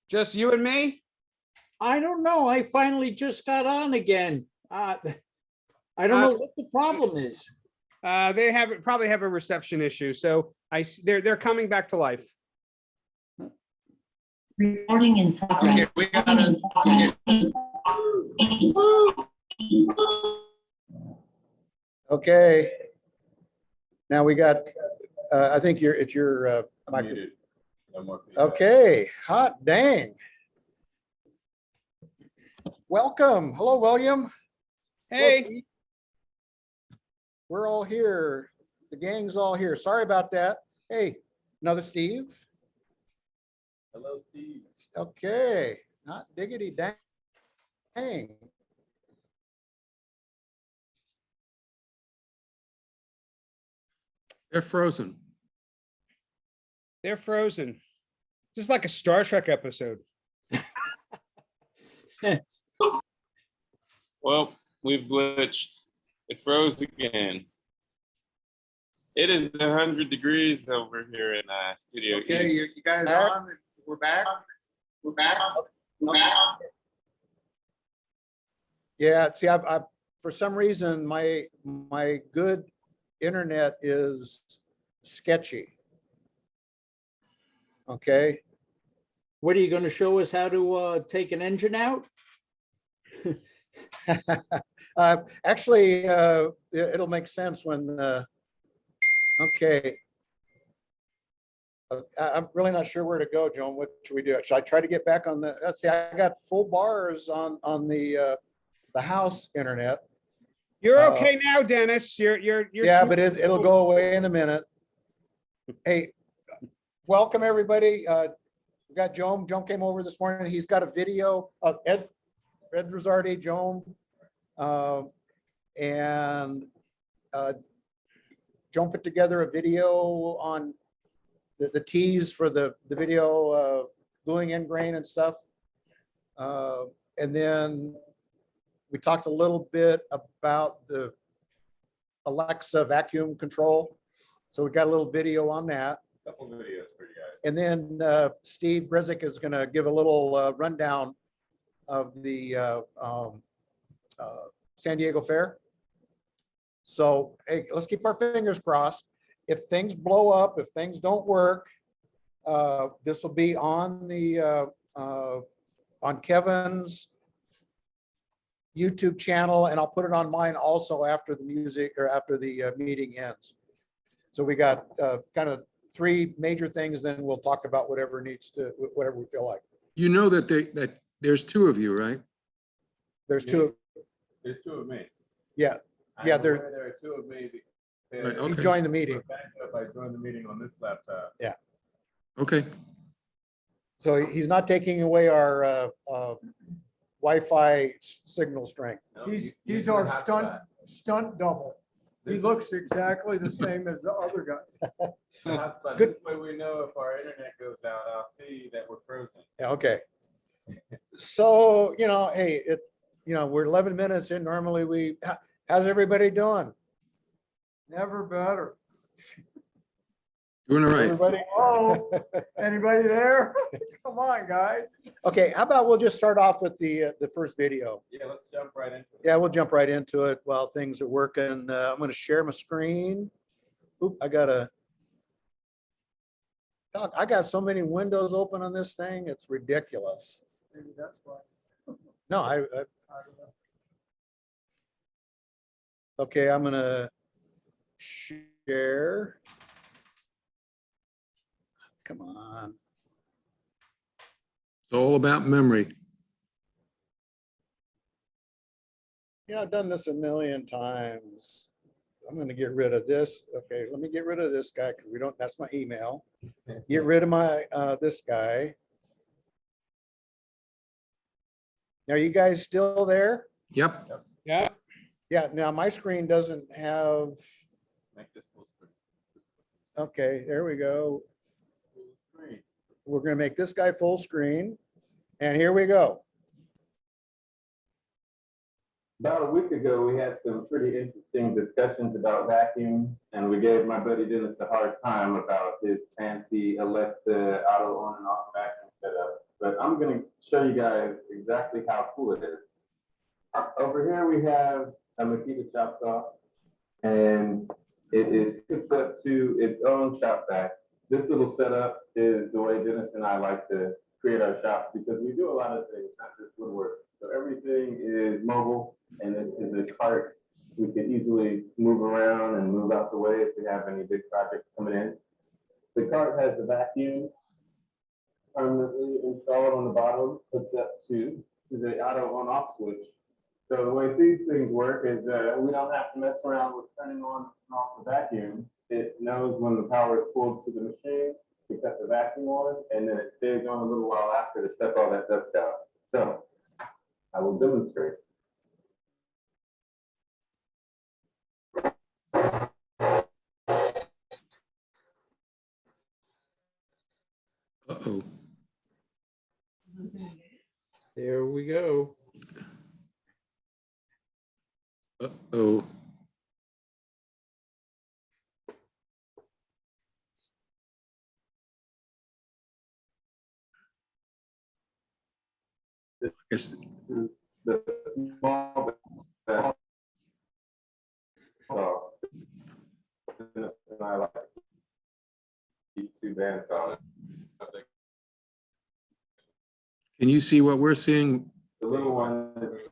Just you and me? I don't know. I finally just got on again. I don't know what the problem is. They probably have a reception issue. So they're coming back to life. Recording in progress. Okay, we gotta, okay. Now we got, I think it's your microphone. Okay, hot dang. Welcome. Hello, William. Hello, Hey, Steve. We're all here. The gang's all here. Sorry about that. Hey, another Steve. Hello, Steve. Okay, not diggity dang. They're frozen. they're frozen. Just like a Star Trek episode. Well, we've glitched. It froze again. It is 100 degrees over here in Studio Okay, East. you guys on? We're back. We're back. We're back. Yeah, see, I for some reason my good internet is sketchy. Okay. What are you going to show us how to take an engine out? Actually, it'll make sense when. Okay. I'm really not sure where to go, Joan. What should we do? Should I try to get back on the? Let's see. I got full bars on the house internet. You're okay now, Dennis. You're Yeah, but it'll go away in a minute. Hey, welcome everybody. We got Jom. Jom came over this morning. He's got a video of Ed Rosardi, Jom, and Jom put together a video on the teas for the video, gluing end grain and stuff. And then we talked a little bit about the Alexa vacuum control. So we got a little video on that. Couple videos for you guys. And then Steve Brezick is going to give a little rundown of the San Diego Fair. So hey, let's keep our fingers crossed. If things blow up, if things don't work, this will be on the on Kevin's YouTube channel, and I'll put it on mine also after the music or after the meeting ends. So we got kind of three major things, then we'll talk about whatever needs to, whatever we feel like. You know that there's two of you, right? There's two. There's two of me. Yeah, I'm Yeah, aware there- there are two of me. Right, he okay. joined the meeting. If I joined the meeting on this laptop. Okay. So he's not taking away our Wi-Fi signal strength. No, He's you our have stunt double. He This- looks exactly the same as the other guy. the hotspot. Good. This way we know if our internet goes out, I'll see that we're frozen. Yeah, okay. So, hey, we're 11 minutes in. Normally how's everybody doing? Never better. Doing all right. Everybody? Oh, anybody there? Come on, guys. Okay, how about we'll just start off with the first video. Yeah, let's jump right into it. Yeah, we'll jump right into it while things are working. I'm going to share my screen. Oop, I got so many windows open on this thing. It's ridiculous. Maybe that's why. No, I don't know. okay, I'm going to share. Come on. It's all about memory. Yeah, I've done this a million times. I'm going to get rid of this. Okay, let me get rid of this guy because that's my email. Get rid of my, this guy. Are you guys still there? Yep. Yeah. Yeah, now my screen doesn't have, Make this full screen. okay, there we go. Full screen. We're going to make this guy full screen. And here we go. About a week ago, we had some pretty interesting discussions about vacuums, and we gave my buddy Dennis a hard time about his fancy Alexa auto on and off vacuum setup. but I'm gonna show you guys exactly how cool it is. Over here we have a Makita chop saw, and it is hooked up to its own shop vac. This little setup is the way Dennis and I like to create our shop because we do a lot of things, not just woodwork. So everything is mobile, and this is a cart. We could easily move around and move out the way if we have any big projects coming in. The cart has a vacuum permanently installed on the bottom, hooked up to the auto on-off switch. So the way these things work is we don't have to mess around with turning on and off the vacuum. It knows when the power is pulled to the machine to cut the vacuum on, and then it stays on a little while after to suck all that dust out. So I will demonstrate. Uh-oh. There we go. Uh-oh. Yes. The small and I like two bands on it. Can you see what we're seeing? The little one is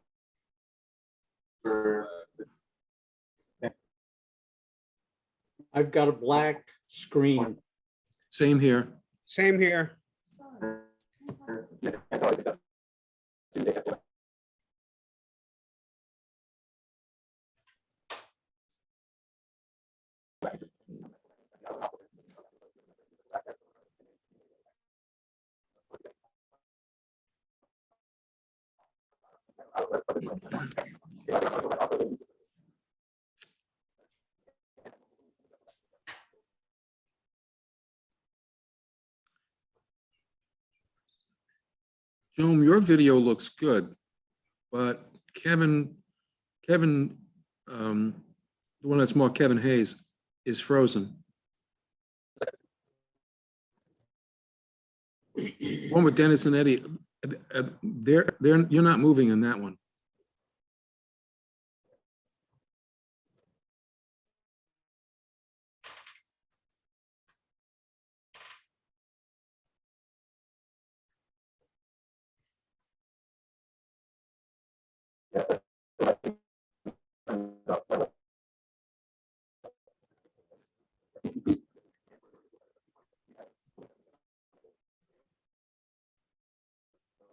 for I've got a black screen. Same here. Same here. Jom, your video looks good, but Kevin, the one that's more Kevin Hayes, is frozen. One with Dennis and Eddie, you're not moving in that one.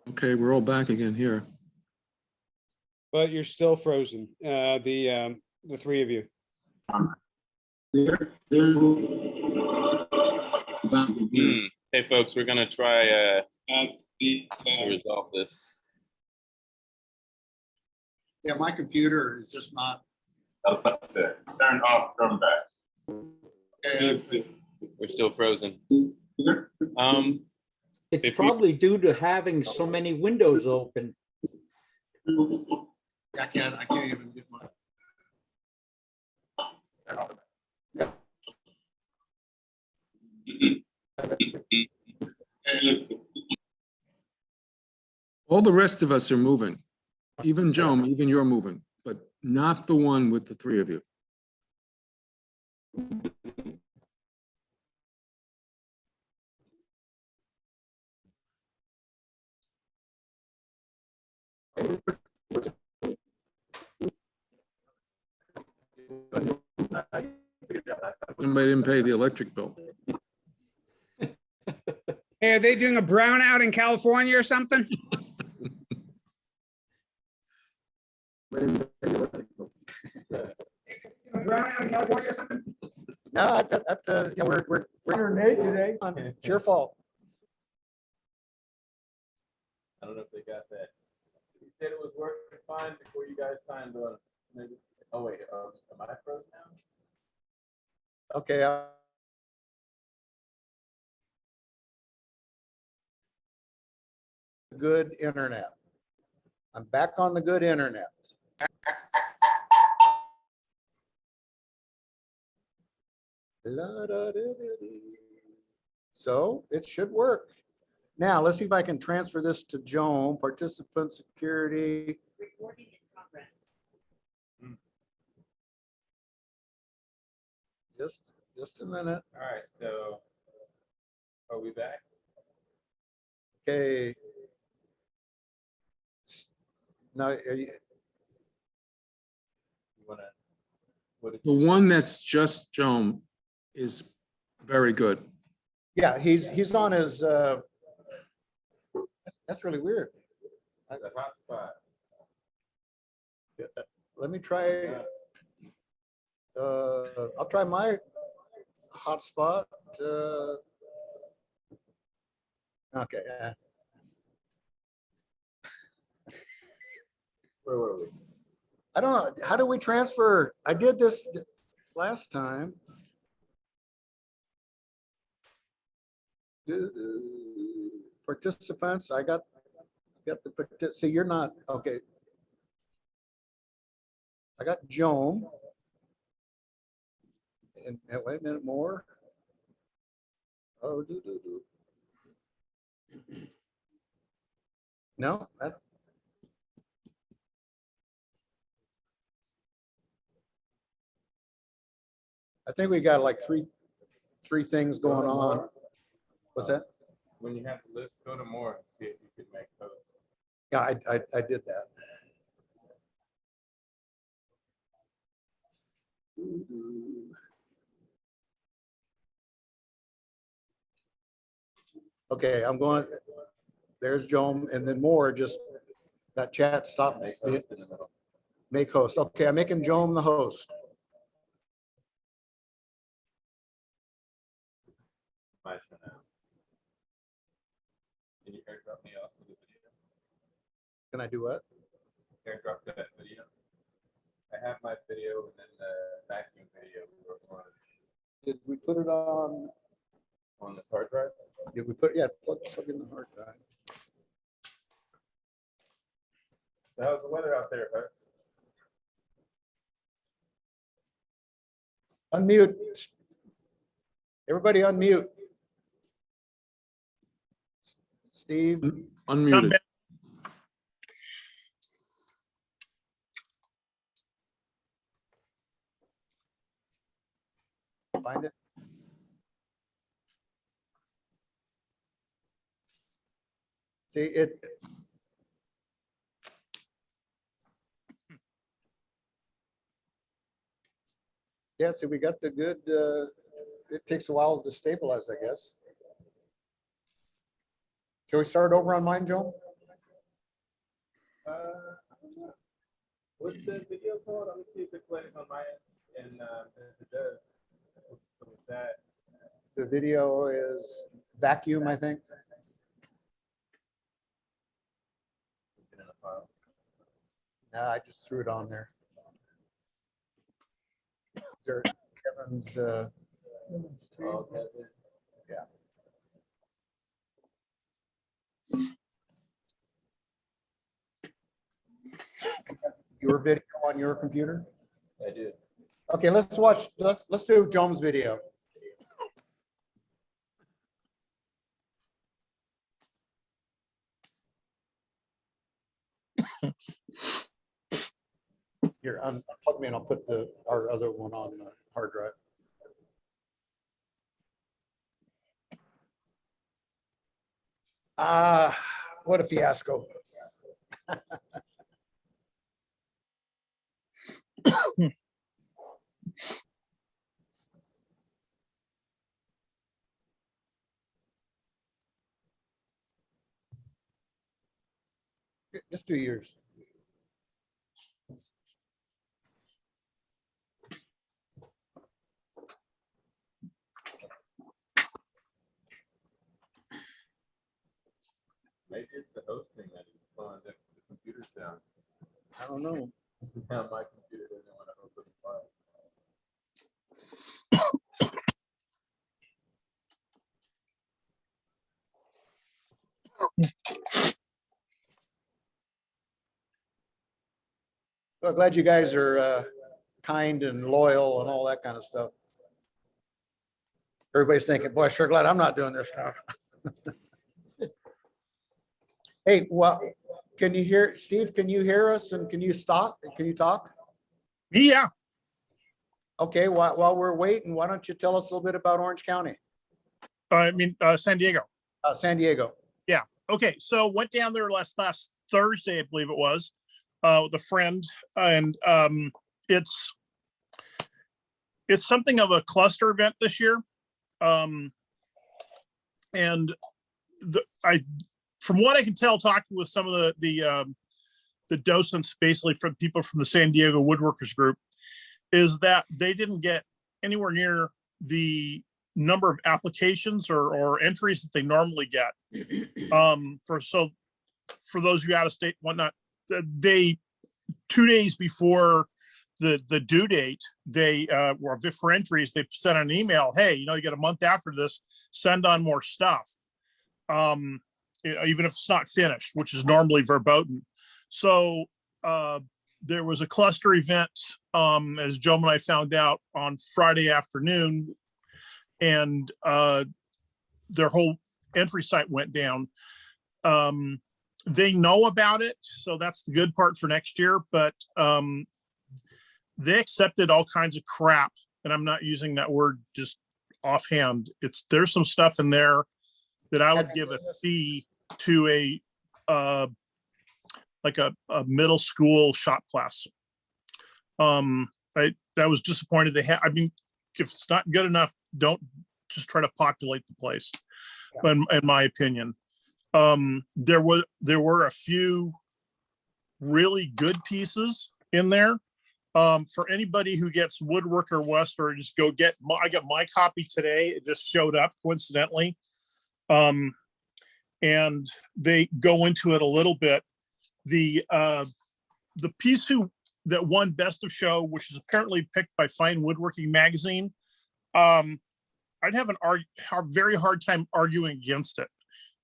Okay, we're all back again here. But you're still frozen, the three of you. Hey folks, we're gonna try to resolve this. Yeah, my computer is just not. Oh, that's it. Turn off, turn back. We're still frozen. It's If you- probably due to having so many windows open. I can't even get my. All the rest of us are moving. Even Jom, even you're moving, but not the one with the three of you. Somebody didn't pay the electric bill. Hey, are they doing a brownout in California or something? Brownout in California or something? No, that's, you know, we're 108 today. it's your fault. I don't know if they got that. He said it was working fine before you guys signed on. Maybe. Oh wait, am I frozen now? Okay. Good internet. I'm back on the good internet. So it should work. Now, let's see if I can transfer this to Joan, participant security. Recording in progress. Just a minute. All right, so are we back? Okay. Now, You wanna, what did The one that's just Joan is very good. yeah, he's on his, that's really weird. the hotspot? Let me try, I'll try my hotspot. Okay. Where were we? I don't know. How do we transfer? I did this last time. Participants, I got the, see, you're not, okay. I got Joan. And wait a minute more. Oh, no, that. I think we got like three things going on. What's that? When you have the list, go to more and see if you can make those. Yeah, I did that. Okay, I'm going, there's Joan, and then more, just that chat stop. Make those in the middle. Make host. Okay, I'm making Joan the host. My show now. Can you airdrop me also the video? Can I do what? Airdrop that video. I have my video and then the vacuum video we were Did we put it on? on this hard drive. Did we put, yeah, plug in the hard drive. So how's the weather out there, folks? Unmute. Everybody unmute. Steve, Unmuted. find it. See it. Yeah, see, we got the good, it takes a while to stabilize, I guess. Shall we start over on mine, Joe? What's the video called? Let me see if it plays on my end. And if it does, so with that, The video is vacuum, I think. it's in a file. No, I just threw it on there. There, Kevin's, Oh, okay. your video on your computer? I do. Okay, let's watch, let's do Joan's video. Here, unplug me and I'll put our other one on the hard drive. What a fiasco. Just 2 years. Maybe it's the hosting that is slowing the computers down. I don't know. Now my computer doesn't want to open the file. Well, glad you guys are kind and loyal and all that kind of stuff. Everybody's thinking, boy, sure glad I'm not doing this now. Hey, well, can you hear, Steve, can you hear us and can you stop? Can you talk? Yeah, Okay, while we're waiting, why don't you tell us a little bit about Orange County, San Diego. San Diego? Okay, so went down there last Thursday, I believe it was, with a friend, and it's something of a cluster event this year. And from what I can tell, talking with some of the docents, basically from people from the San Diego Woodworkers Group, is that they didn't get anywhere near the number of applications or entries that they normally get. For those of you out of state, whatnot, they 2 days before the due date, they were for entries, they sent an email, hey, you get a month after this, send on more stuff. Even if it's not finished, which is normally verboten. So there was a cluster event, as Jom and I found out on Friday afternoon, and their whole entry site went down. They know about it, so that's the good part for next year, but they accepted all kinds of crap, and I'm not using that word just offhand. There's some stuff in there that I would give a C to like a middle school shop class. I was disappointed. If it's not good enough, don't just try to populate the place. Yeah. In my opinion, there were a few really good pieces in there. For anybody who gets Woodworker West, or just go get I got my copy today. It just showed up coincidentally. And they go into it a little bit. The piece that won Best of Show, which is apparently picked by Fine Woodworking Magazine, I'd have a very hard time arguing against it.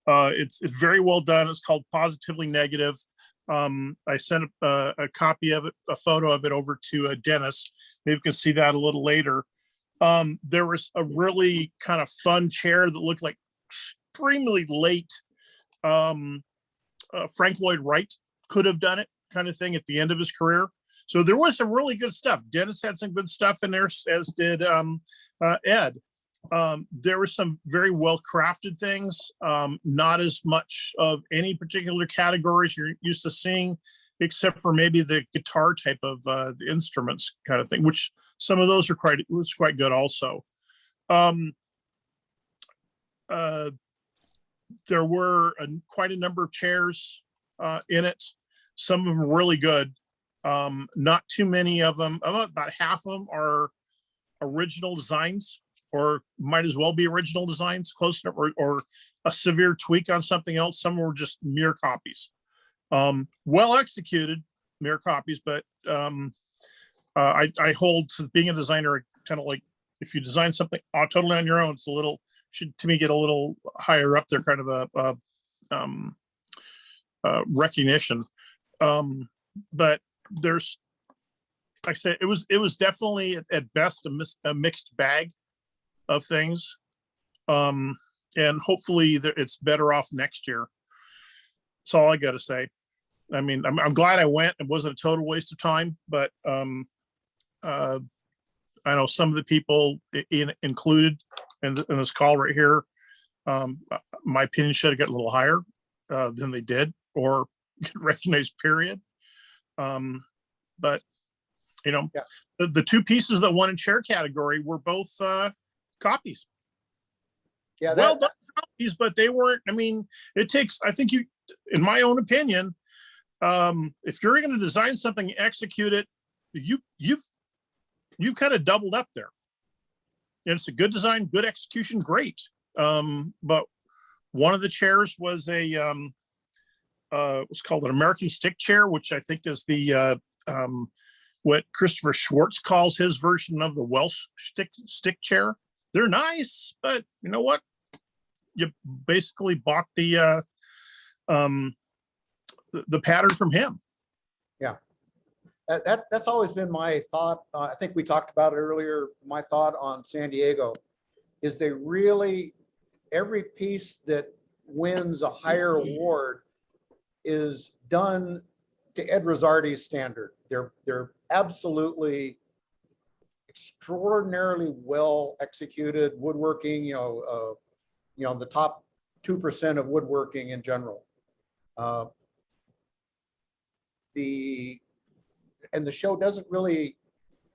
It's very well done. It's called Positively Negative. I sent a copy of it, a photo of it, over to Dennis. Maybe we can see that a little later. There was a really kind of fun chair that looked like extremely late Frank Lloyd Wright could have done it, kind of thing, at the end of his career. So there was some really good stuff. Dennis had some good stuff in there, as did Ed. There were some very well crafted things, not as much of any particular categories you're used to seeing, except for maybe the guitar type of the instruments kind of thing, which some of those was quite good also. There were quite a number of chairs in it. Some of them were really good. Not too many of them. About half of them are original designs, or might as well be original designs, close enough, or a severe tweak on something else. Some were just mere copies. Well executed mere copies, but I hold to being a designer, kind of like if you design something totally on your own, it's a little, should to me get a little higher up there, kind of a recognition. But there's, like I said, it was definitely at best a mixed bag of things, and hopefully it's better off next year. That's all I got to say. I mean, I'm glad I went. It wasn't a total waste of time, but I know some of the people included in this call right here, my opinion should have got a little higher than they did, or recognized, period. But yeah. The two pieces that won in chair category were both copies. Yeah, well done copies, but they weren't. I mean, it takes, I think, in my own opinion, if you're going to design something, execute it, you've kind of doubled up there. And it's a good design, good execution, great. But one of the chairs was what's called an American stick chair, which I think is the what Christopher Schwartz calls his version of the Welsh stick chair. They're nice, but you know what? You basically bought the pattern from him. Yeah, that's always been my thought. I think we talked about it earlier. My thought on San Diego is they really, every piece that wins a higher award is done to Ed Rosardi's standard. They're absolutely extraordinarily well executed woodworking, the top 2% of woodworking in general. The show doesn't really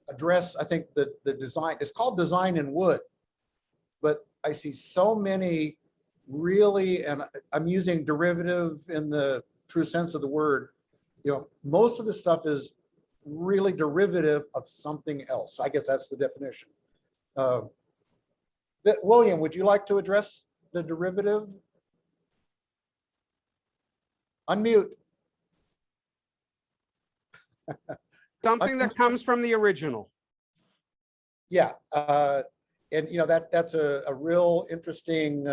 address, I think, the design. It's called design in wood, but I see so many really, and I'm using derivative in the true sense of the word, most of the stuff is really derivative of something else. I guess that's the definition. William, would you like to address the derivative? Unmute. Something that comes from the original. Yeah, and that's a real interesting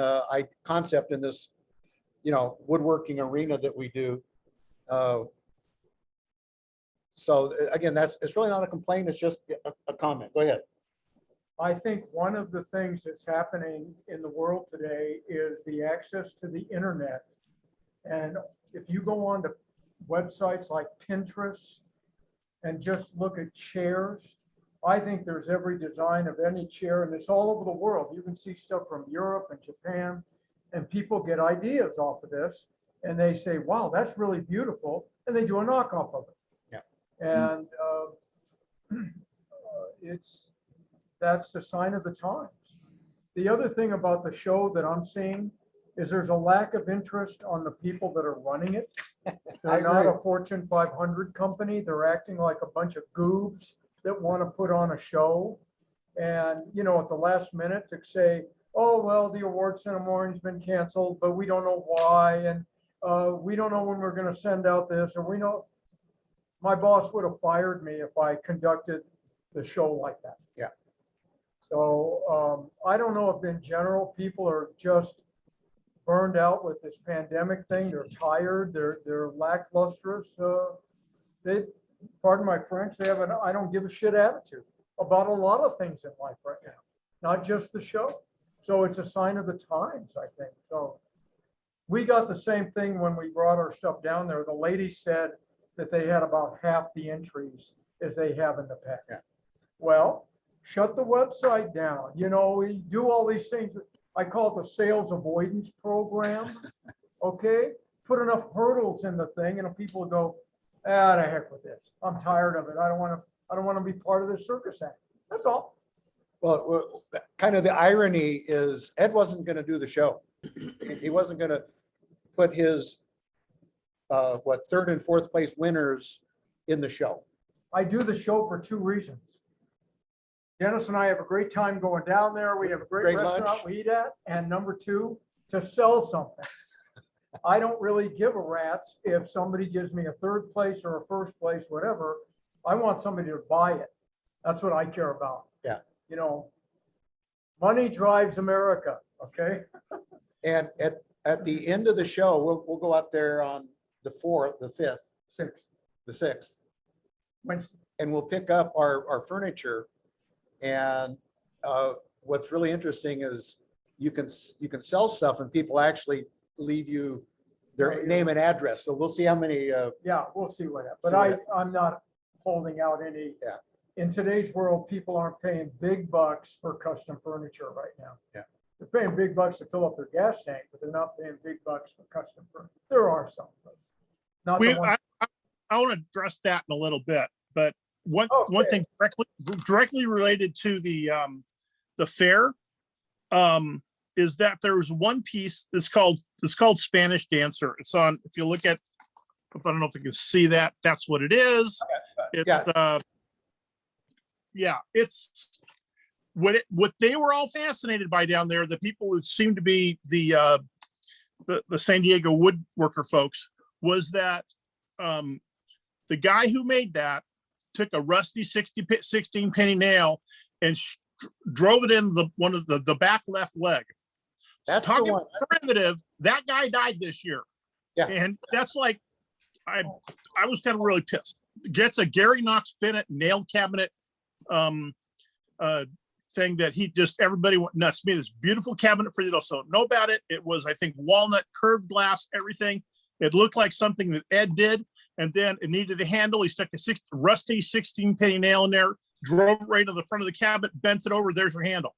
concept in this, woodworking arena that we do. So again, it's really not a complaint. It's just a comment. Go ahead. I think one of the things that's happening in the world today is the access to the internet. And if you go on to websites like Pinterest and just look at chairs, I think there's every design of any chair, and it's all over the world. You can see stuff from Europe and Japan, and people get ideas off of this, and they say, wow, that's really beautiful, and they do a knockoff of it. Yeah. And that's the sign of the times. The other thing about the show that I'm seeing is there's a lack of interest on the people that are running it. They're not a Fortune 500 company. They're acting like a bunch of goobs that want to put on a show. And, at the last minute to say, oh, well, the award ceremony's been canceled, but we don't know why. And we don't know when we're going to send out this, or we know. My boss would have fired me if I conducted the show like that. Yeah. So I don't know if in general people are just burned out with this pandemic thing. They're tired. They're lacklustrous. Pardon my French, they have an I don't give a shit attitude about a lot of things in life right now, not just the show. So it's a sign of the times, I think. So we got the same thing when we brought our stuff down there. The lady said that they had about half the entries as they have in the past. Yeah. Well, shut the website down. We do all these things. I call it the sales avoidance program. Okay, put enough hurdles in the thing, and people go, the heck with this. I'm tired of it. I don't want to be part of this circus act. That's all. Well, kind of the irony is Ed wasn't going to do the show. He wasn't going to put his third and fourth place winners in the show. I do the show for two reasons. Dennis and I have a great time going down there. We have a great restaurant lunch. we eat at. And number two, to sell something. I don't really give a rat's if somebody gives me a third place or a first place, whatever. I want somebody to buy it. That's what I care about. Yeah. Money drives America. Okay. And at the end of the show, we'll go out there on the 4th, the 5th, 6th. the 6th, Wednesday. and we'll pick up our furniture. And what's really interesting is you can sell stuff and people actually leave you their name and address. So we'll see how many. Yeah, we'll see what happens. But I'm not holding out any. Yeah. In today's world, people aren't paying big bucks for custom furniture right now. Yeah. They're paying big bucks to fill up their gas tank, but they're not paying big bucks for custom furniture. There are some, but not the ones. I want to address that in a little bit, but one thing directly related to the fair is that there's one piece that's called Spanish Dancer. It's on, if you look at, I don't know if you can see that, that's what it is. It's it's what they were all fascinated by down there, the people who seemed to be the San Diego woodworker folks, was that the guy who made that took a rusty 16 penny nail and drove it in one of the back left leg. That's Talking the one. Primitive, that guy died this year. Yeah. And that's like, I was kind of really pissed. Gets a Gary Knox Bennett nail cabinet thing that everybody went nuts. Made this beautiful cabinet for you. So know about it. It was, I think, walnut curved glass, everything. It looked like something that Ed did, and then it needed a handle. He stuck a rusty 16-penny nail in there, drove it right to the front of the cabinet, bent it over. There's your handle.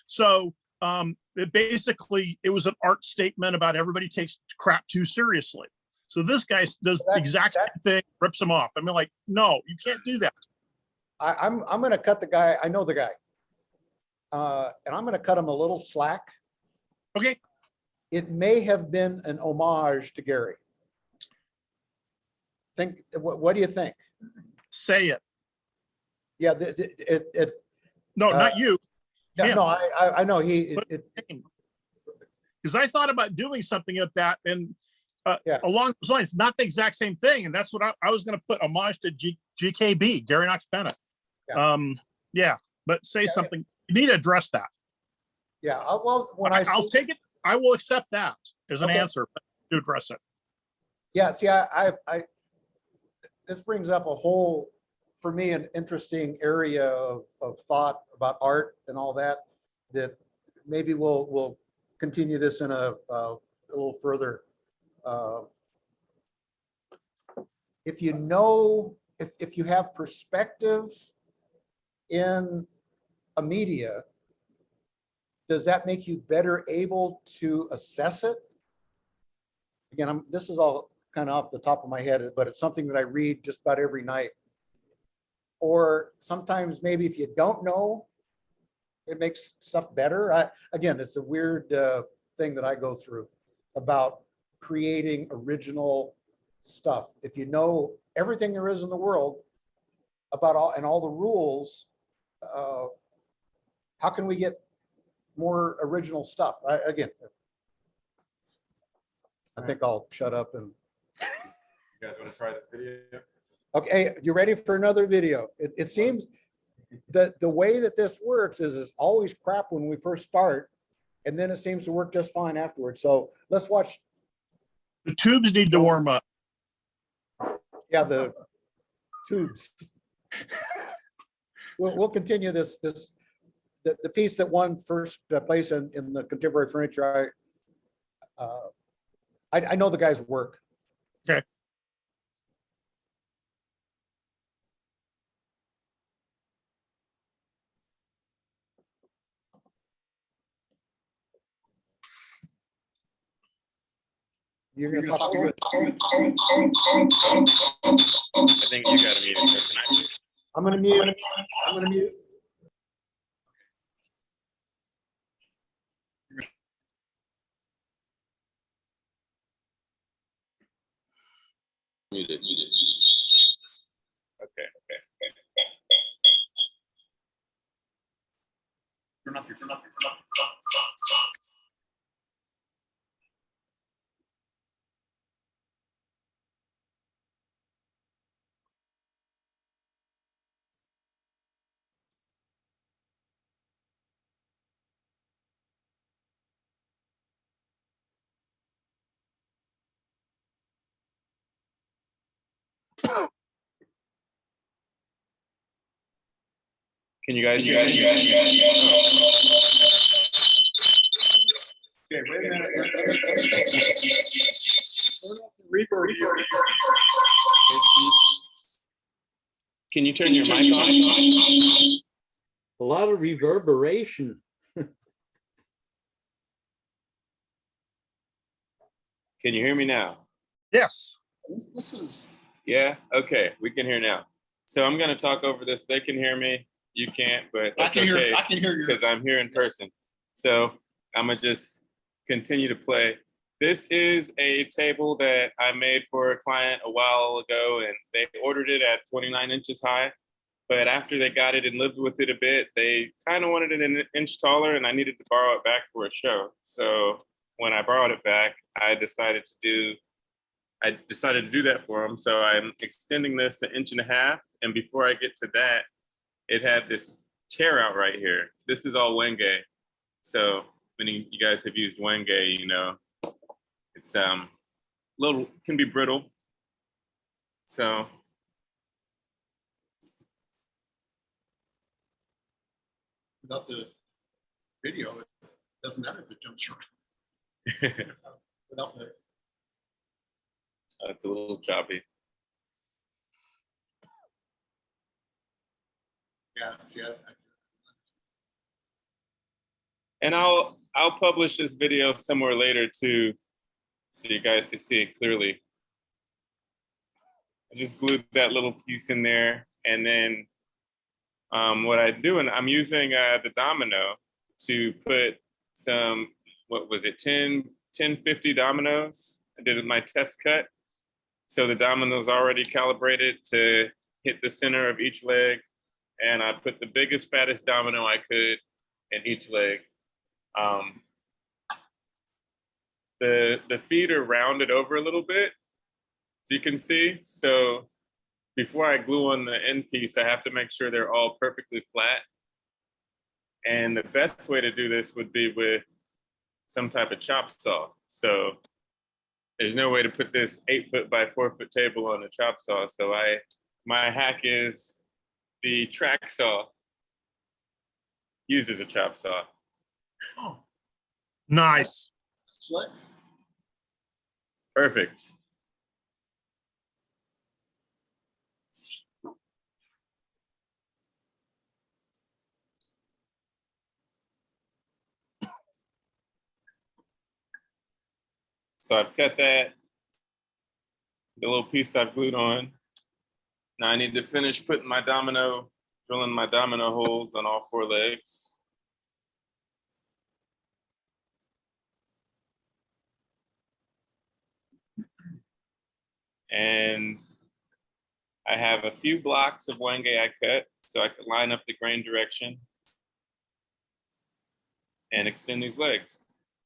So it was an art statement about everybody takes crap too seriously. So this guy does the exact same thing, rips him off. I mean, like, no, you can't do that. I'm going to cut the guy. I know the guy. And I'm going to cut him a little slack. Okay. It may have been an homage to Gary. What do you think? Say it. Yeah, No, not you. Him. no, I know Because I thought about doing something like that, and Yeah. along those lines, not the exact same thing. And that's what I was going to put homage to GKB, Gary Knox Bennett. Yeah. But say something. You need to address that. Yeah, well, I'll take it. I will accept that as an Okay. answer to address it. Yeah, see, this brings up a whole, for me, an interesting area of thought about art and all that maybe we'll continue this in a little further. If you know, if you have perspective in a media, does that make you better able to assess it? Again, this is all kind of off the top of my head, but it's something that I read just about every night. Or sometimes maybe if you don't know, it makes stuff better. Again, it's a weird thing that I go through about creating original stuff. If you know everything there is in the world about all the rules, how can we get more original stuff? Again, I think I'll shut up and. You guys want to try this video? Okay, you ready for another video? It seems that the way that this works is it's always crap when we first start, and then it seems to work just fine afterwards. So let's watch. The tubes need to warm up. Yeah, the tubes. We'll continue the piece that won first place in the contemporary furniture. I know the guy's work. Okay. You're gonna talk to it. I think you got a meeting. Can I mute? I'm gonna mute. I'm gonna mute. Muted. Okay. Turn off your Can you guys hear me? Okay, wait a minute. Reverb. Can you turn your mic on? A lot of reverberation. Can you hear me now? Yes. This is. Yeah, okay, we can hear now. So I'm gonna talk over this. They can hear me, you can't, but that's okay. I can hear you. Because I'm here in person. So I'm gonna just continue to play. This is a table that I made for a client a while ago, and they ordered it at 29 inches high. But after they got it and lived with it a bit, they kind of wanted it an inch taller, and I needed to borrow it back for a show. So when I borrowed it back, I decided to do that for them. So I'm extending this 1.5 inches. And before I get to that, it had this tear out right here. This is all Wenge. So many you guys have used Wenge, you know, it's can be brittle. So Without the video, it doesn't matter if it jumps around. Without the. It's a little choppy. Yeah, see, And I'll publish this video somewhere later too, so you guys can see it clearly. I just glued that little piece in there, and then what I do, and I'm using the domino to put some, what was it, 1050 dominoes. I did my test cut. So the dominoes already calibrated to hit the center of each leg. And I put the biggest, fattest domino I could in each leg. The feet are rounded over a little bit, so you can see. So before I glue on the end piece, I have to make sure they're all perfectly flat. And the best way to do this would be with some type of chop saw. So there's no way to put this 8-foot by 4-foot table on a chop saw. So my hack is the track saw used as a chop saw. Nice. Slick. Perfect. So I've cut that, the little piece I've glued on. Now I need to finish putting my domino, drilling my domino holes on all 4 legs. And I have a few blocks of wenge I cut so I can line up the grain direction and extend these legs.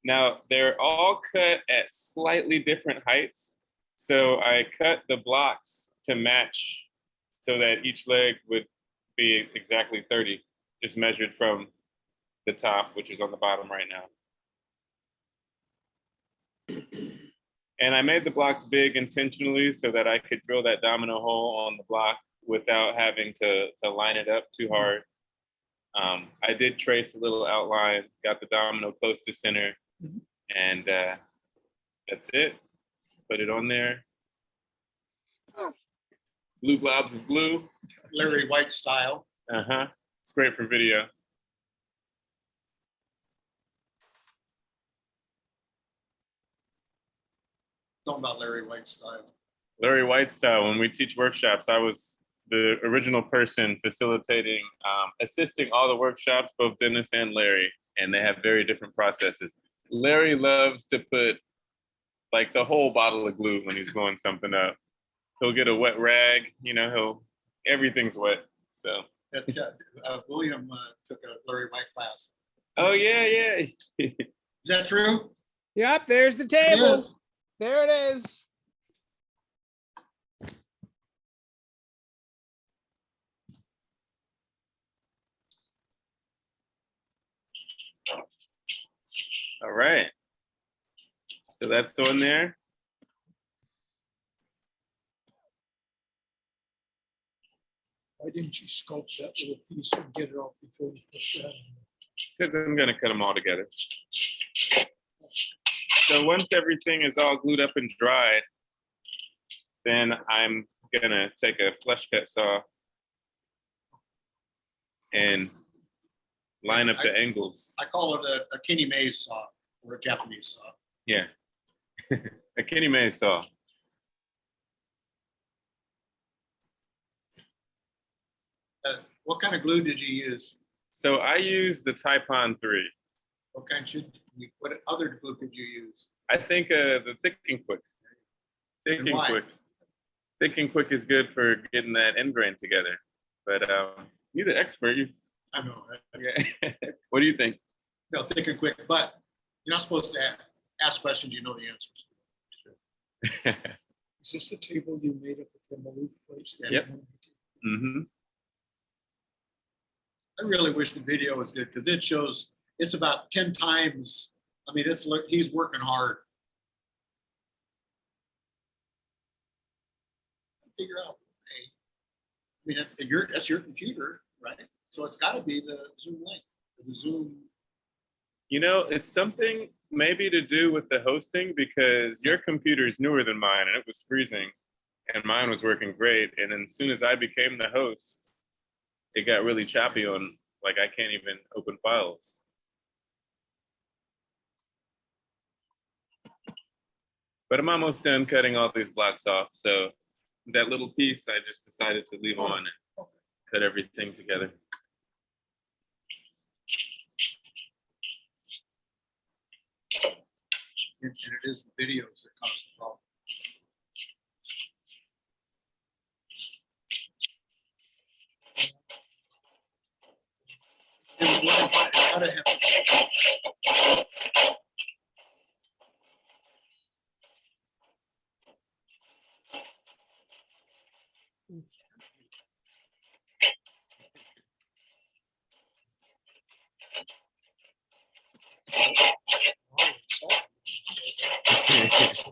Now they're all cut at slightly different heights. So I cut the blocks to match so that each leg would be exactly 30, just measured from the top, which is on the bottom right now. And I made the blocks big intentionally so that I could drill that domino hole on the block without having to line it up too hard. I did trace a little outline, got the domino close to center, and that's it. Just put it on there. Blue globs of glue. Larry White style. Uh-huh. It's great for video. Talking about Larry White style. Larry White style, when we teach workshops, I was the original person facilitating, assisting all the workshops, both Dennis and Larry, and they have very different processes. Larry loves to put like the whole bottle of glue when he's gluing something up. He'll get a wet rag, you know, everything's wet, so. William took a Larry White class. Oh, yeah. Is that true? Yep, there's the It table. is. There it is. All right. So that's on there. Why didn't you sculpt that little piece and get it off before you put that in? Because I'm gonna cut them all together. So once everything is all glued up and dried, then I'm gonna take a flush cut saw and line up the angles. I call it a Kenny Mays saw or a Japanese saw. Yeah. A Kenny May saw. What kind of glue did you use? So I use the Taipon 3. What other glue could you use? I think the Thick and Quick. Thick And and why? Quick. Thick and Quick is good for getting that end grain together. But you're the expert. I know. Yeah. What do you think? No, thick and quick, but you're not supposed to ask questions you know the answers. Is this the table you made up at the Maloof place? Yep. Mm-hmm. I really wish the video was good because it shows it's about 10 times. I mean, he's working hard. Figure out. I mean, that's your computer, right? So it's got to be the Zoom link, the Zoom You know, it's something maybe to do with the hosting because your computer is newer than mine and it was freezing and mine was working great. And then as soon as I became the host, it got really choppy on, like, I can't even open files. But I'm almost done cutting all these blocks off. So that little piece, I just decided to leave on and cut everything together. And it is the videos that cause the problem. And what I gotta have to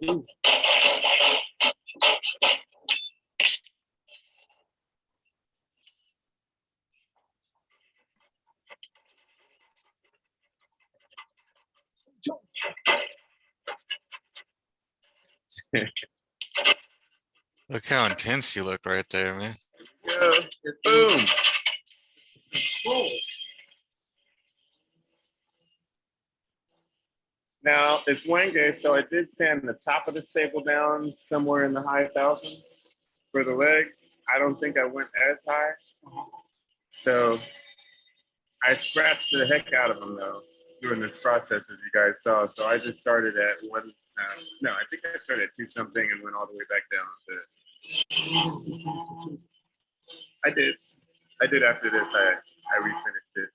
do- Look how intense you look right there, man. Boom. Now it's Wenge, so I did sand the top of the staple down somewhere in the high thousands for the legs. I don't think I went as high. So I scratched the heck out of them though during this process, as you guys saw. So I just started at one. No, I think I started at 2 something and went all the way back down to. I did after this. I refinished it.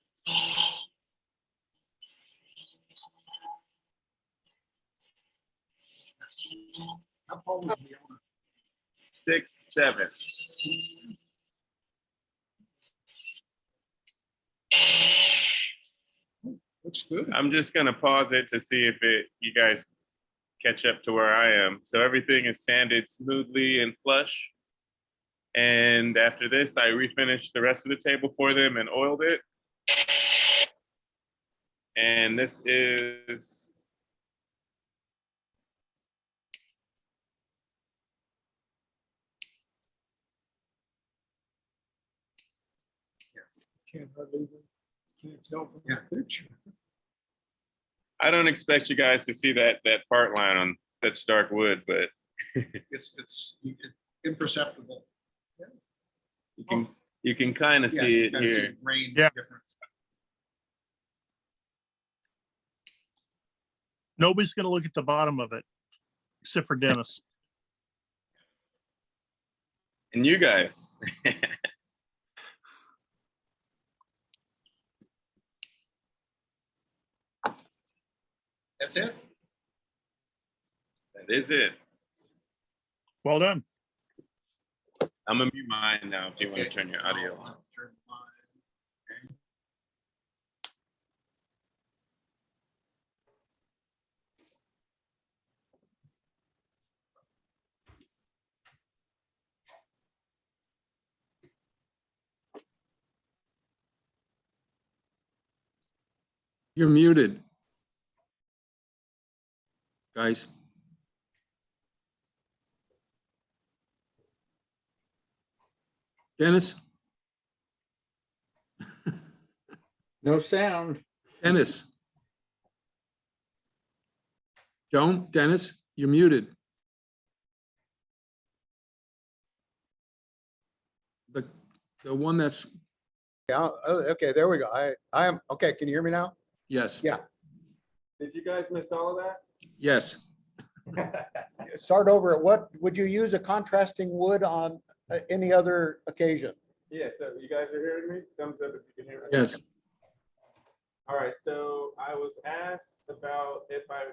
How tall was the owner? 6'7". Looks good. I'm just gonna pause it to see if you guys catch up to where I am. So everything is sanded smoothly and flush. And after this, I refinished the rest of the table for them and oiled it. And this is Can't hardly, can't tell from the picture. I don't expect you guys to see that part line on such dark wood, but It's imperceptible. you can kind of Yeah, see you it gotta see here. grain Yeah. difference. Nobody's gonna look at the bottom of it, except for Dennis. And you guys. That's it? That is it. Well done. I'm gonna mute mine now if you want to Okay. turn your audio I'll on. turn mine. Okay. You're muted. Guys. Dennis, No sound. Dennis. Joan, Dennis, you're muted. The one that's, Yeah, okay, there we go. I am, okay, can you hear me now? yes, Yeah. Did you guys miss all of that? yes. Start over at what, would you use a contrasting wood on any other occasion? Yeah, so you guys are hearing me? Thumbs up if you can hear me. Yes. All right, so I was asked about if I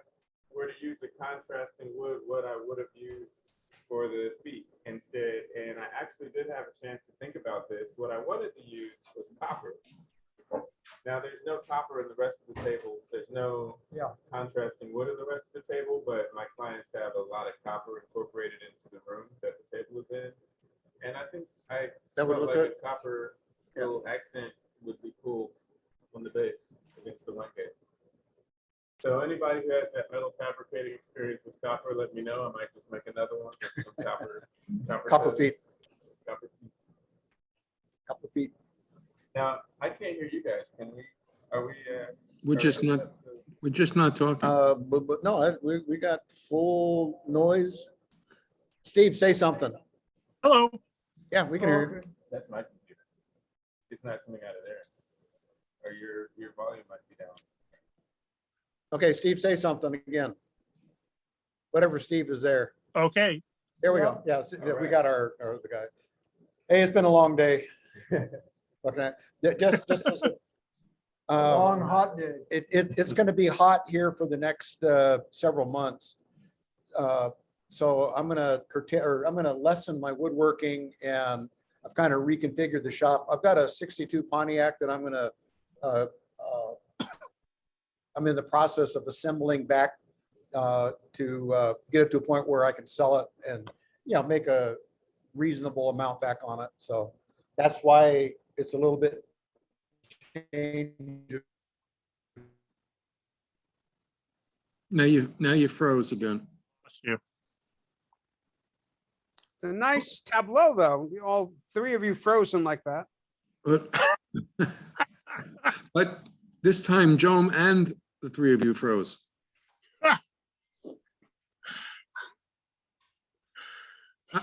were to use a contrasting wood, what I would have used for the feet instead. And I actually did have a chance to think about this. What I wanted to use was copper. Now, there's no copper in the rest of the table. There's no contrasting wood in the rest of the table, but my clients have a lot of copper incorporated into the room that the table is in. And I think I That would felt look like good. a copper little accent would be cool on the base against the blanket. anybody who has that metal fabricating experience with copper, let me know. I might just make another one with some Copper feet. Copper feet. Couple feet. Now, I can't hear you guys. Can we, are we? We're just not, we're just not talking. But no, we got full noise. Steve, say something. Hello. Yeah, we can hear you. That's my computer. It's not coming out of there. Or your volume might be down. Okay, Steve, say something again. Whatever Steve is there. Okay. There we go. Yeah, we right. got our the guy. Hey, it's been a long day. Looking at, just Long, hot day. it's going to be hot here for the next several months. So I'm going to curtail, or I'm going to lessen my woodworking, and I've kind of reconfigured the shop. I've got a 62 Pontiac that I'm going to, I'm in the process of assembling back to get it to a point where I can sell it and, you know, make a reasonable amount back on it. So that's why it's a little bit change. Now you froze again. Bless you. It's a nice tableau, though. All three of you frozen like that. But but this time, Jom and the three of you froze.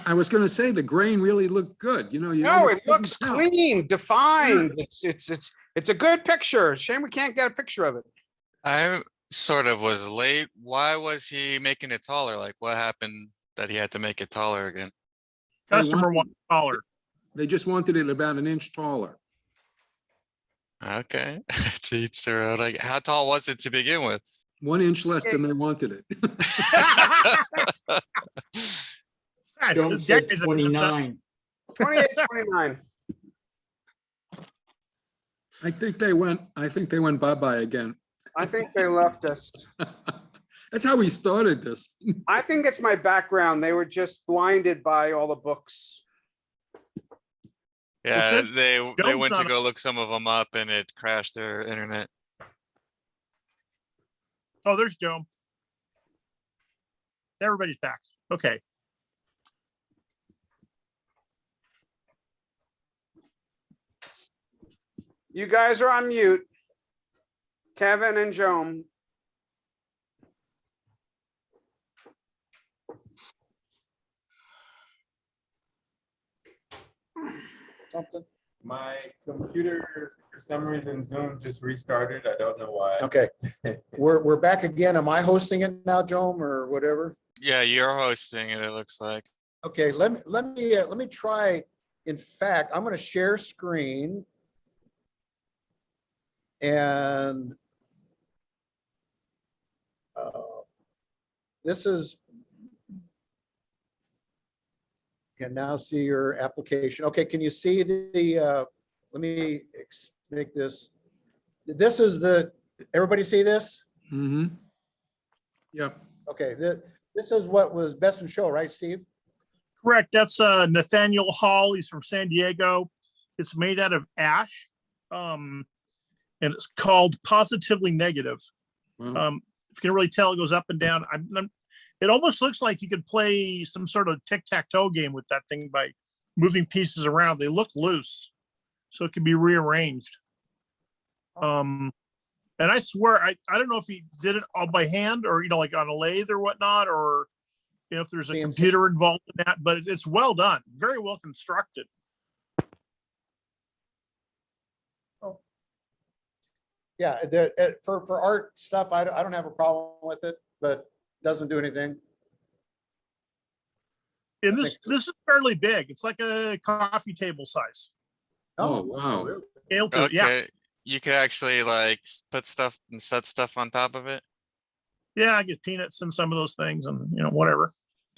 I was going to say the grain really looked good. You know, No, it couldn't looks tell. clean, defined. It's a good picture. Shame we can't get a picture of it. I sort of was late. Why was he making it taller? Like what happened that he had to make it taller again? Customer wants taller. They just wanted it about an inch taller. Okay. To each their own. Like how tall was it to begin with? 1 inch less than they wanted it. God, Jom the said deck is a mess up. 29. 28, 29. I think they went bye-bye again. I think they left us. That's how we started this. I think it's my background. They were just blinded by all the books. Yeah, since they Jones went to on a- go look some of them up and it crashed their internet. Oh, there's Joan. Everybody's back. Okay. You guys are on mute. Kevin and Joan. Something. My computer, for some reason, Zoom just restarted. I don't know why. Okay, we're back again. Am I hosting it now, Joan, or whatever? Yeah, you're hosting it, it looks like. Okay, let me try. In fact, I'm going to share screen. And this is, can now see your application. Okay, can you see the, let me make this. This is the, everybody see this? Mm-hmm. Yep. Okay, this is what was Best in Show, right, Steve? Correct. That's Nathaniel Hall. He's from San Diego. It's made out of ash. And it's called Positively Negative. Wow. If you can really tell, it goes up and down. It almost looks like you could play some sort of tic-tac-toe game with that thing by moving pieces around. They look loose, so it can be rearranged. And I swear, I don't know if he did it all by hand or, you know, like on a lathe or whatnot, or you know, if there's a CNC. computer involved in that, but it's well done, very well constructed. Yeah, for art stuff, I don't have a problem with it, but doesn't do anything. And I this think- is fairly big. It's like a coffee table size. Oh, wow. really? Yeah, Okay, you could actually like put stuff and set stuff on top of it. yeah, I get peanuts and some of those things and, you know, whatever.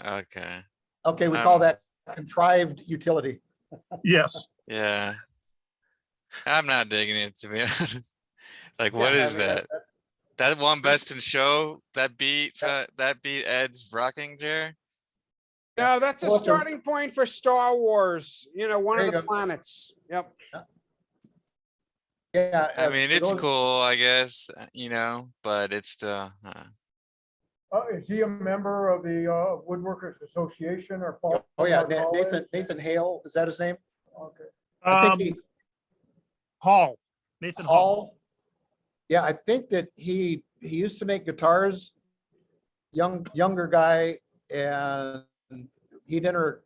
Okay, Okay, we call that contrived utility. Yes. yeah. I'm not digging it, to be honest. Like, what Yeah, is I mean, that? That one Best in Show, that beat Ed's rocking chair? No, that's a Well, it's a- starting point for Star Wars, you know, one There of you the go. planets. Yep. Yeah. I mean, for it's those- cool, I guess, but it's still, Is he a member of the Woodworkers Association or? Oh, yeah, Baltimore College? Nathan Hale, is that his name? Okay. I think he- Hall, Nathan Hall. Hall. Yeah, I think that he used to make guitars, younger guy, and he'd enter,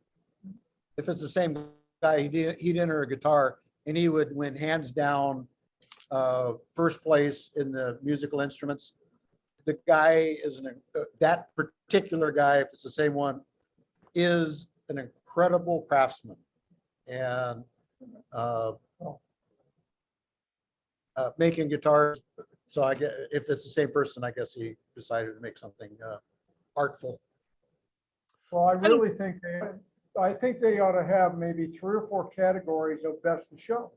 if it's the same guy, he'd enter a guitar and he would win hands down first place in the musical instruments. The guy is that particular guy, if it's the same one, is an incredible craftsman. And making guitars. So I get, if it's the same person, I guess he decided to make something artful. Well, I really think, I think they ought to have maybe 3 or 4 categories of best of show.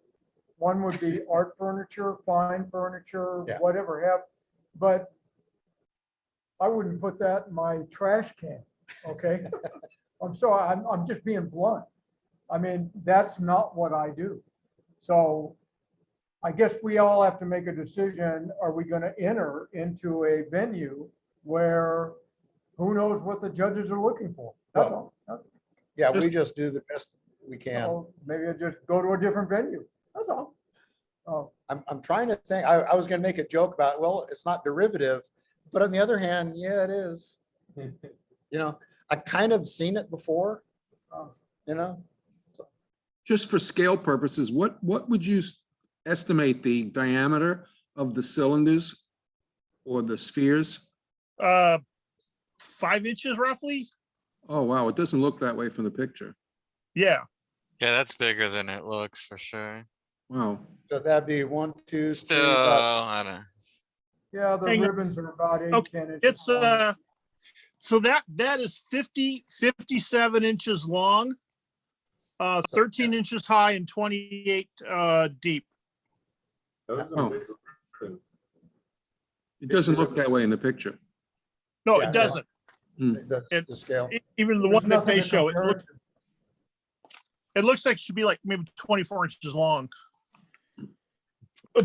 One would be art furniture, fine furniture, Yeah. whatever have, but I wouldn't put that in my trash can, okay? I'm just being blunt. I mean, that's not what I do. So I guess we all have to make a decision. Are we going to enter into a venue where who knows what the judges are looking for? That's all. Yeah, we just do the best we can. So maybe I just go to a different venue. That's all. Oh, I'm trying to think, I was gonna make a joke about, well, it's not derivative, but on the other hand, yeah, it is. You know, I kind of seen it before, you know? Just for scale purposes, what would you estimate the diameter of the cylinders or the spheres? 5 inches roughly. Oh, wow, it doesn't look that way from the picture. Yeah. yeah, that's bigger than it looks for sure. Wow. So that'd be 1, 2, 3, Still, about- I don't. yeah, the Hang on. ribbons are about 8, Okay, 10 inches. It's long. so that is 57 inches long, 13 inches high and 28 deep. Those are Oh. big ribbons. It doesn't look that way in the picture. No, Yeah, it doesn't. the scale. Even the There's one that nothing they to show, compare it to. it looks like it should be like maybe 24 inches long.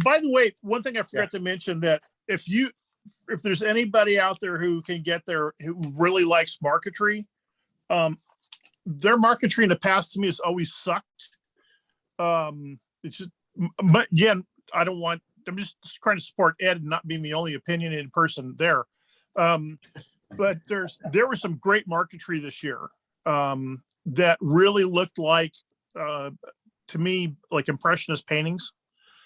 By the way, one thing I forgot to mention, that if there's anybody out there who can get there, who really likes marquetry, their marquetry in the past to me has always sucked. It's just, but again, I'm just trying to support Ed, not being the only opinionated person there. But there was some great marquetry this year that really looked like, to me, like impressionist paintings.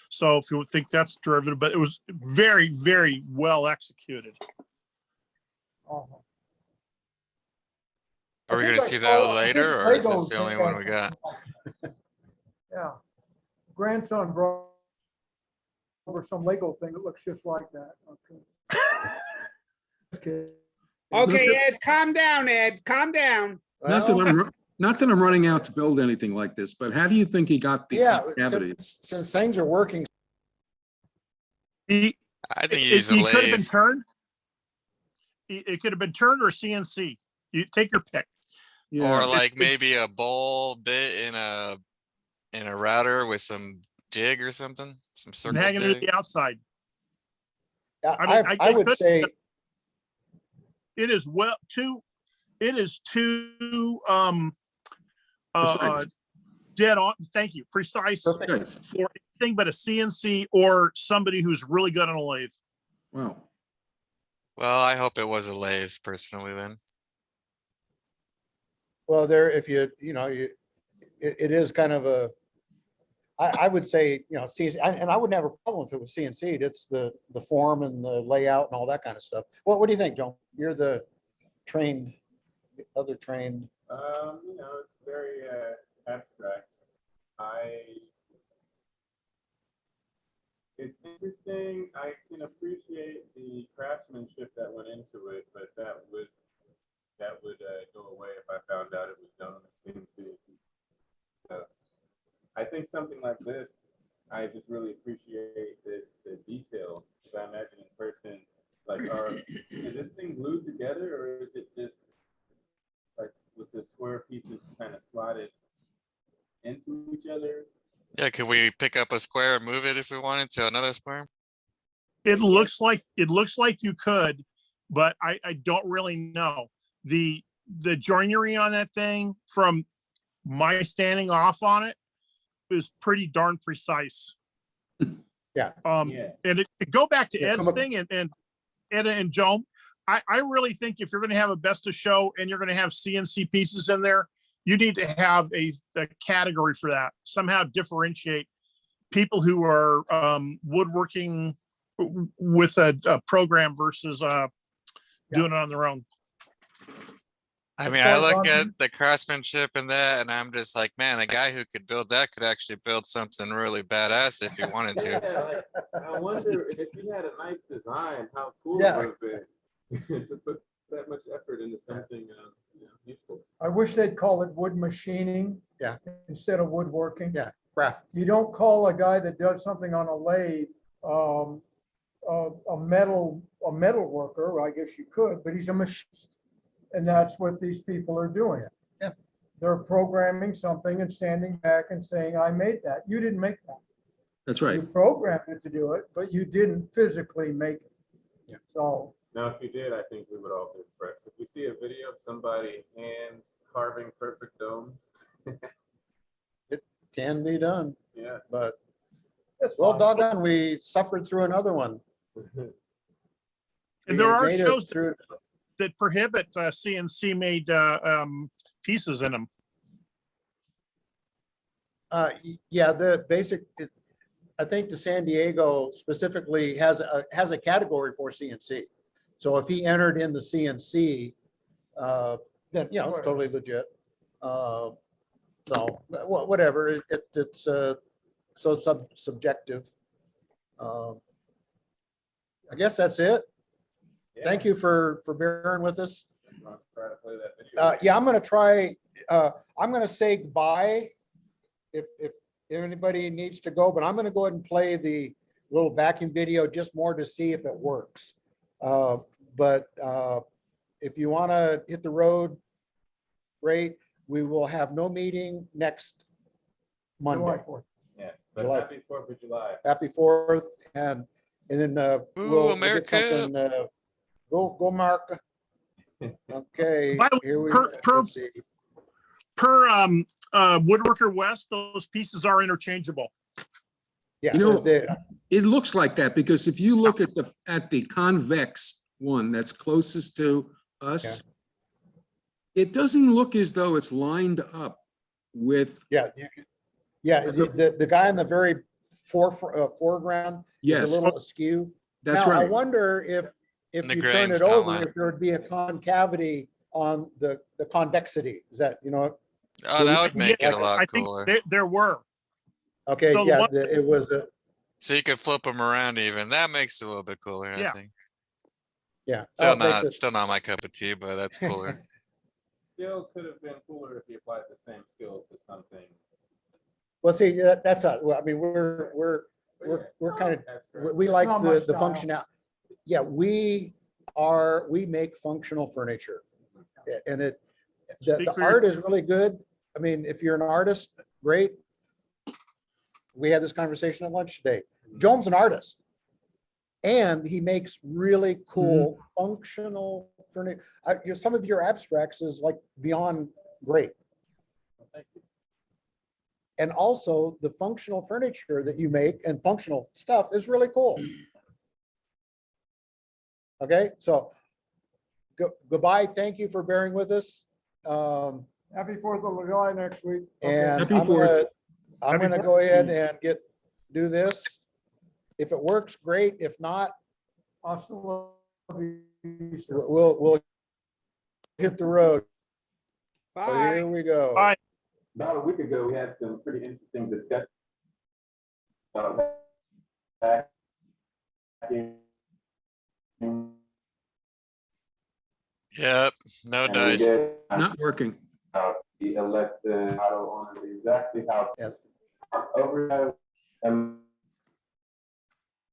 So if you would think that's derivative, but it was very, very well executed. Uh-huh. Are we I gonna think I see saw- that I think later, or is this Legos the only did one that. we got? Yeah. Grandson brought over some Lego thing that looks just like that. Okay. Just kidding. Okay, Ed, calm down, Ed, calm down. Not that I'm running out to build anything like this, but how do you think he got the Yeah, cavity? since things are working, He I think you use a could have been lathe. turned. It could have been turned or CNC. You take your pick. Yeah, Or like maybe a bowl bit in a router with some jig or something, some And circle hanging it at jig. the outside. I mean, I would could- say, It is it is too Precise. dead on. Thank you. Precise for Nice. anything but a CNC or somebody who's really good on a lathe. Wow. Well, I hope it was a lathe personally then. well, there, if it is kind of I would say, CNC, and I wouldn't have a problem if it was CNC. It's the form and the layout and all that kind of stuff. What do you think, Joan? You're the other trained. It's very abstract. It's interesting. I can appreciate the craftsmanship that went into it, but that would go away if I found out it was done on a CNC. I think something like this, I just really appreciate the detail. Because I imagine in person, like, is this thing glued together, or is it just like with the square pieces kind of slotted into each other? Yeah, could we pick up a square and move it if we wanted to another square? It looks like you could, but I don't really know. The joinery on that thing from my standing off on it is pretty darn precise. Yeah. And go back to Yeah, Ed's thing and Ed and Joan, I really think if you're gonna have a best of show and you're gonna have CNC pieces in there, you need to have a category for that. Somehow differentiate people who are woodworking with a program versus doing it on their own. I As mean, far I as look at I'm- the craftsmanship in that and I'm just like, man, a guy who could build that could actually build something really badass if he wanted to. Yeah, like, I wonder if you had a nice design, how cool Yeah. it would have been to put that much effort into something useful. I wish they'd call it wood machining. Yeah. Instead of woodworking. Yeah. Craft. You don't call a guy that does something on a lathe, a metal worker, I guess you could, but he's a machinist. And that's what these people are doing. Yeah. They're programming something and standing back and saying, I made that. You didn't make that. That's right. You programmed it to do it, but you didn't physically make it. Yeah. So, Now, if you did, I think we would all be impressed. If we see a video of somebody hands carving perfect domes, Can be done, yeah. but that's well, fine. doggone, we suffered through another one. And there are We made it shows through. that prohibit CNC made pieces in them. Yeah, the basic, I think the San Diego specifically has a category for CNC. So if he entered in the CNC, then, you know, it's totally legit. So whatever, it's so subjective. I guess that's it. Thank you for bearing with us. Try to play that video. Yeah, I'm gonna try, I'm gonna say goodbye if anybody needs to go, but I'm gonna go ahead and play the little vacuum video just more to see if it works. But if you wanna hit the road, great. We will have no meeting next Monday. July 4th. Yes, but July. happy 4th of July. Happy 4th, and then we'll get America. something, go Mark. Okay, By the way, here we per- let's see. Per Woodworker West, those pieces are interchangeable. Yeah, You know, the- It looks like that because if you look at the convex one that's closest to us, it doesn't look as though it's lined up with, yeah, the guy in the very foreground is yes, a little askew. that's Now, I right. wonder if The you turn grain's it not over, lined. if there would be a concavity on the convexity. Is that, you know, Oh, that would make it a I lot think cooler. there were. okay, So the yeah, one- it was a, So you could flip them around even. That makes it a little bit cooler, I Yeah. think. yeah. Still it makes not, it- still not my cup of tea, but that's cooler. Still could have been cooler if you applied the same skill to something. Well, see, that's not, well, I mean, we're kind of, we like not the my style. functionality. Yeah, we make functional furniture. And the Speak for art is really good. I mean, if you're an artist, great. We had this conversation at lunch today. Jom's an artist. And he makes really cool functional furniture. Some of your abstracts is like beyond great. Thank you. And also the functional furniture that you make and functional stuff is really cool. Okay, so goodbye. Thank you for bearing with us. Happy 4th of July next week. Okay. And Happy I'm gonna, 4th. I'm Happy gonna go ahead and do this. If it works, great. If not, Hasta la vista. we'll hit the road. So Bye. here we go. Bye. About a week ago, we had some pretty interesting discussions about vacuum. Yep, no And we dice. did Not working. the election auto owners exactly how Yes. overhead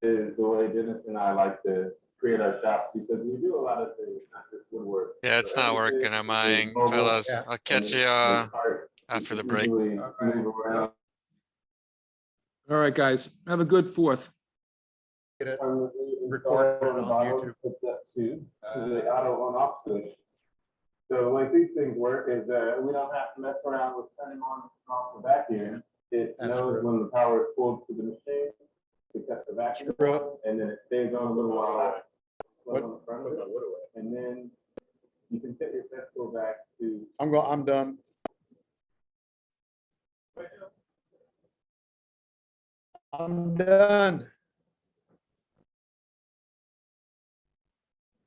is the way Dennis and I like to create our shops because we do a lot of things, not just woodwork. Yeah, it's So not everything working on is mine, mobile, fellas. Yeah. I'll and catch you the cart after the can break. easily move around All right, guys, have a good Fourth. Get it. Permanently Recorded installed on the bottom YouTube. of that tube to the auto on off switch. So the way these things work is we don't have to mess around with turning on and off the back end. It That's knows true. when the power is pulled to the machine, it cuts the vacuum Screw on, and then it stays on a little while. What? On the front of it, and then you can set your festival back to. I'm done. I'm done.